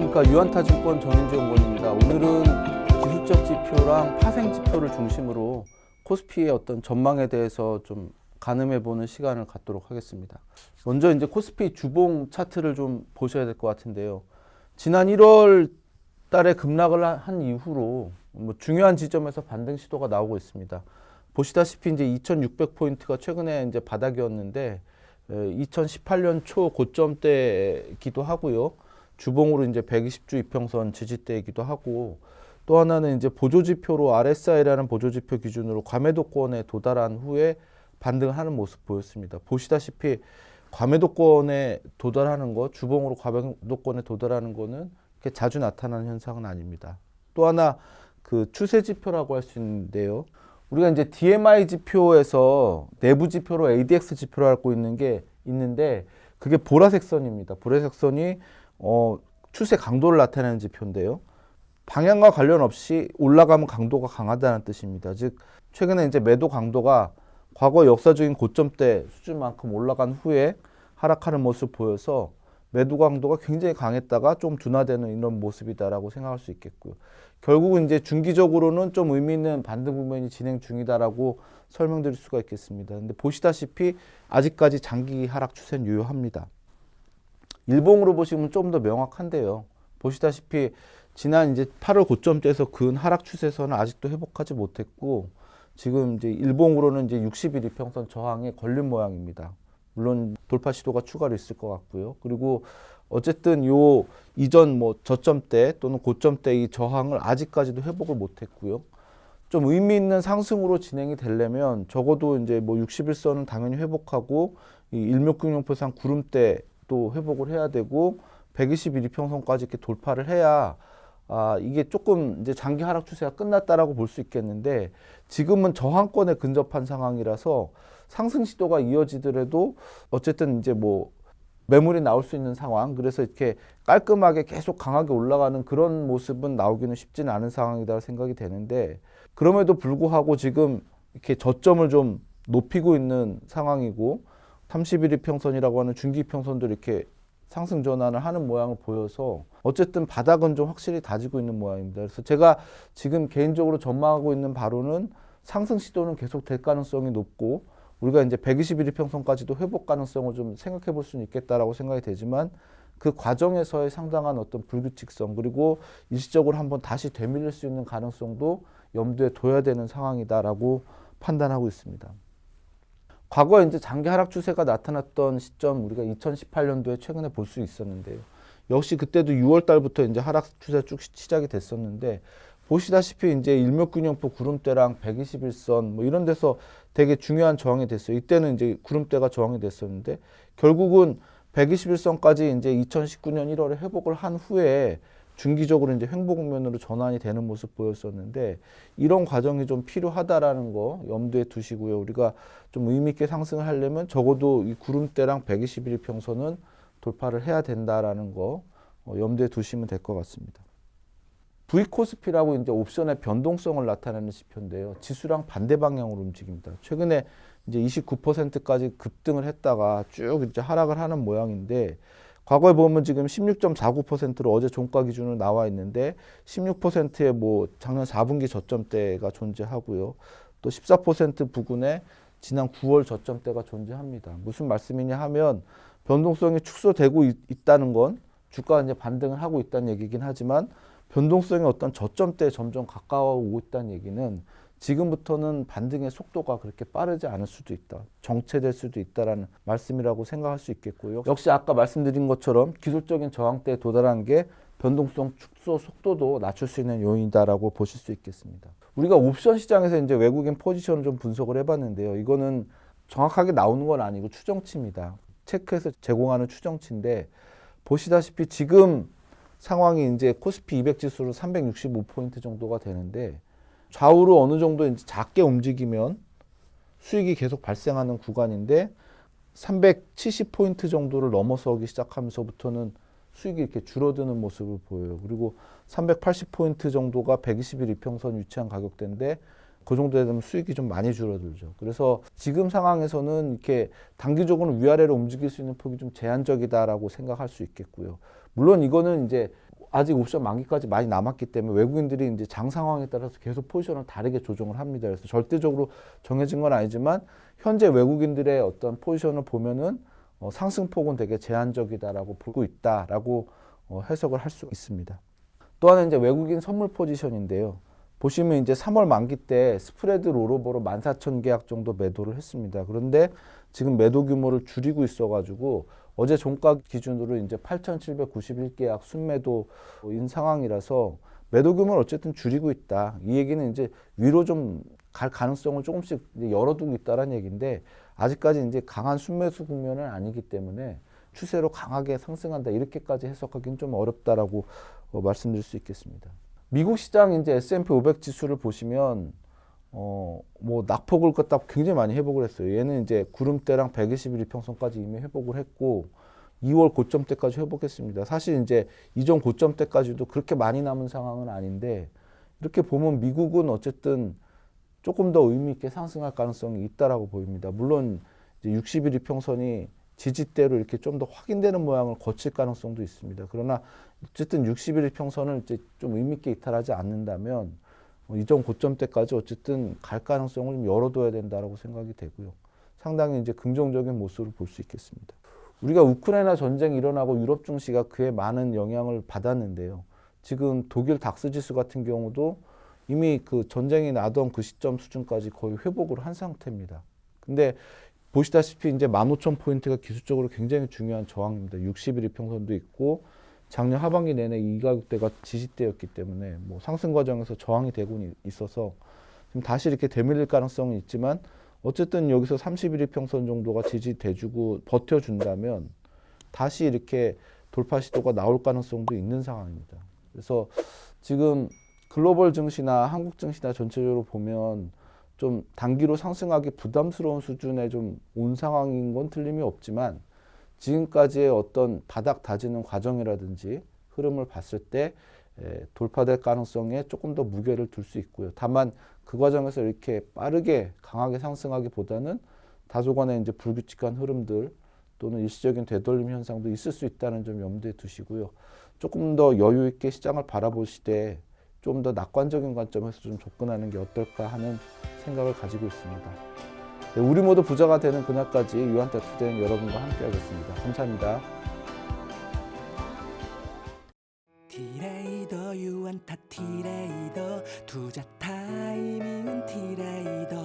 안녕하십니까. 유한타증권 정인지연구원입니다. 오늘은 기술적 지표랑 파생 지표를 중심으로 코스피의 어떤 전망에 대해서 좀 가늠해보는 시간을 갖도록 하겠습니다. 먼저 이제 코스피 주봉 차트를 좀 보셔야 될 것 같은데요. 지난 1월 달에 급락을 한 이후로 중요한 지점에서 반등 시도가 나오고 있습니다. 보시다시피 이제 2600포인트가 최근에 이제 바닥이었는데 2018년 초 고점대이기도 하고요. 주봉으로 이제 120주 이평선 지지대이기도 하고, 또 하나는 이제 보조지표로 RSI라는 보조지표 기준으로 과매도권에 도달한 후에 반등을 하는 모습 보였습니다. 보시다시피 과매도권에 도달하는 거, 주봉으로 과매도권에 도달하는 거는 그렇게 자주 나타나는 현상은 아닙니다. 또 하나 그 추세 지표라고 할 수 있는데요. 우리가 이제 DMI 지표에서 내부 지표로 ADX 지표를 알고 있는데 그게 보라색 선입니다. 보라색 선이 추세 강도를 나타내는 지표인데요. 방향과 관련 없이 올라가면 강도가 강하다는 뜻입니다. 즉 최근에 이제 매도 강도가 과거 역사적인 고점대 수준만큼 올라간 후에 하락하는 모습을 보여서 매도 강도가 굉장히 강했다가 좀 둔화되는 이런 모습이다라고 생각할 수 있겠고요. 결국은 이제 중기적으로는 좀 의미 있는 반등 국면이 진행 중이다라고 설명드릴 수가 있겠습니다. 근데 보시다시피 아직까지 장기 하락 추세는 유효합니다. 일봉으로 보시면 좀 더 명확한데요. 보시다시피 지난 이제 8월 고점대에서 그은 하락 추세선은 아직도 회복하지 못했고, 지금 이제 일봉으로는 이제 60일 이평선 저항에 걸린 모양입니다. 물론 돌파 시도가 추가로 있을 것 같고요. 그리고 어쨌든 요 이전 저점대 또는 고점대 이 저항을 아직까지도 회복을 못했고요. 좀 의미 있는 상승으로 진행이 되려면 적어도 이제 60일선은 당연히 회복하고 이 일목균형표상 구름대 또 회복을 해야 되고 120일 이평선까지 이렇게 돌파를 해야 이게 조금 이제 장기 하락 추세가 끝났다라고 볼 수 있겠는데, 지금은 저항권에 근접한 상황이라서 상승 시도가 이어지더라도 어쨌든 이제 매물이 나올 수 있는 상황, 그래서 이렇게 깔끔하게 계속 강하게 올라가는 그런 모습은 나오기는 쉽지는 않은 상황이다 생각이 되는데, 그럼에도 불구하고 지금 이렇게 저점을 좀 높이고 있는 상황이고 30일 이평선이라고 하는 중기 이평선도 이렇게 상승 전환을 하는 모양을 보여서 어쨌든 바닥은 좀 확실히 다지고 있는 모양입니다. 그래서 제가 지금 개인적으로 전망하고 있는 바로는 상승 시도는 계속 될 가능성이 높고, 우리가 이제 120일 이평선까지도 회복 가능성을 좀 생각해 볼 수는 있겠다라고 생각이 되지만, 그 과정에서의 상당한 어떤 불규칙성, 그리고 일시적으로 한번 다시 되밀릴 수 있는 가능성도 염두에 둬야 되는 상황이다라고 판단하고 있습니다. 과거에 이제 장기 하락 추세가 나타났던 시점, 우리가 2018년도에 최근에 볼 수 있었는데요. 역시 그때도 6월 달부터 이제 하락 추세 쭉 시작이 됐었는데, 보시다시피 이제 일목균형표 구름대랑 121선 이런 데서 되게 중요한 저항이 됐어요. 이때는 이제 구름대가 저항이 됐었는데, 결국은 121선까지 이제 2019년 1월에 회복을 한 후에 중기적으로 이제 횡보 국면으로 전환이 되는 모습 보였었는데, 이런 과정이 좀 필요하다라는 거 염두에 두시고요. 우리가 좀 의미 있게 상승을 하려면 적어도 이 구름대랑 120일 평선은 돌파를 해야 된다라는 거 염두에 두시면 될 것 같습니다. V코스피라고 이제 옵션의 변동성을 나타내는 지표인데요. 지수랑 반대 방향으로 움직입니다. 최근에 이제 29%까지 급등을 했다가 쭉 이제 하락을 하는 모양인데, 과거에 보면 지금 16.49%로 어제 종가 기준으로 나와 있는데 16%의 작년 4분기 저점대가 존재하고요. 또 14% 부근에 지난 9월 저점대가 존재합니다. 무슨 말씀이냐 하면, 변동성이 축소되고 있다는 건 주가가 이제 반등을 하고 있다는 얘기긴 하지만, 변동성이 어떤 저점대에 점점 가까워오고 있다는 얘기는 지금부터는 반등의 속도가 그렇게 빠르지 않을 수도 있다, 정체될 수도 있다라는 말씀이라고 생각할 수 있겠고요. 역시 아까 말씀드린 것처럼 기술적인 저항대에 도달한 게 변동성 축소 속도도 낮출 수 있는 요인이다라고 보실 수 있겠습니다. 우리가 옵션 시장에서 이제 외국인 포지션을 좀 분석을 해봤는데요. 이거는 정확하게 나오는 건 아니고 추정치입니다. 체크해서 제공하는 추정치인데, 보시다시피 지금 상황이 이제 코스피 200 지수로 365포인트 정도가 되는데, 좌우로 어느 정도 이제 작게 움직이면 수익이 계속 발생하는 구간인데, 370포인트 정도를 넘어서기 시작하면서부터는 수익이 이렇게 줄어드는 모습을 보여요. 그리고 380포인트 정도가 120일 이평선 위치한 가격대인데, 그 정도 되면 수익이 좀 많이 줄어들죠. 그래서 지금 상황에서는 이렇게 단기적으로 위아래로 움직일 수 있는 폭이 좀 제한적이다라고 생각할 수 있겠고요. 물론 이거는 이제 아직 옵션 만기까지 많이 남았기 때문에 외국인들이 이제 장 상황에 따라서 계속 포지션을 다르게 조정을 합니다. 그래서 절대적으로 정해진 건 아니지만 현재 외국인들의 어떤 포지션을 보면은 상승폭은 되게 제한적이다라고 보고 있다라고 해석을 할 수 있습니다. 또 하나 이제 외국인 선물 포지션인데요. 보시면 이제 3월 만기 때 스프레드 롤오버로 14,000계약 정도 매도를 했습니다. 그런데 지금 매도 규모를 줄이고 있어가지고 어제 종가 기준으로 이제 8,791계약 순매도인 상황이라서 매도 규모를 어쨌든 줄이고 있다. 이 얘기는 이제 위로 좀 갈 가능성을 조금씩 열어두고 있다는 얘기인데 아직까지 이제 강한 순매수 국면은 아니기 때문에 추세로 강하게 상승한다 이렇게까지 해석하기는 좀 어렵다라고 말씀드릴 수 있겠습니다. 미국 시장 이제 S&P 500 지수를 보시면 뭐 낙폭을 갖다 굉장히 많이 회복을 했어요. 얘는 이제 구름대랑 121 이평선까지 이미 회복을 했고 2월 고점대까지 회복했습니다. 사실 이제 이전 고점대까지도 그렇게 많이 남은 상황은 아닌데 이렇게 보면 미국은 어쨌든 조금 더 의미 있게 상승할 가능성이 있다라고 보입니다. 물론 이제 60일 이평선이 지지대로 이렇게 좀 더 확인되는 모양을 거칠 가능성도 있습니다. 그러나 어쨌든 60일 이평선을 이제 좀 의미 있게 이탈하지 않는다면 이전 고점대까지 어쨌든 갈 가능성을 좀 열어둬야 된다라고 생각이 되고요. 상당히 이제 긍정적인 모습을 볼 수 있겠습니다. 우리가 우크라이나 전쟁이 일어나고 유럽 증시가 그에 많은 영향을 받았는데요. 지금 독일 닥스 지수 같은 경우도 이미 그 전쟁이 나던 그 시점 수준까지 거의 회복을 한 상태입니다. 근데 보시다시피 이제 15,000포인트가 기술적으로 굉장히 중요한 저항입니다. 60일 이평선도 있고 작년 하반기 내내 이 가격대가 지지대였기 때문에 뭐 상승 과정에서 저항이 되고 있어서 지금 다시 이렇게 되밀릴 가능성은 있지만 어쨌든 여기서 30일 이평선 정도가 지지돼주고 버텨준다면 다시 이렇게 돌파 시도가 나올 가능성도 있는 상황입니다. 그래서 지금 글로벌 증시나 한국 증시나 전체적으로 보면 좀 단기로 상승하기 부담스러운 수준에 좀 온 상황인 건 틀림이 없지만 지금까지의 어떤 바닥 다지는 과정이라든지 흐름을 봤을 때 돌파될 가능성에 조금 더 무게를 둘 수 있고요. 다만 그 과정에서 이렇게 빠르게 강하게 상승하기보다는 다소간의 이제 불규칙한 흐름들 또는 일시적인 되돌림 현상도 있을 수 있다는 점 염두에 두시고요. 조금 더 여유 있게 시장을 바라보시되 좀 더 낙관적인 관점에서 좀 접근하는 게 어떨까 하는 생각을 가지고 있습니다. 네, 우리 모두 부자가 되는 그날까지 유한타 투자인 여러분과 함께 하겠습니다. 감사합니다. 티레이더 유한타 티레이더 투자 타이밍은 티레이더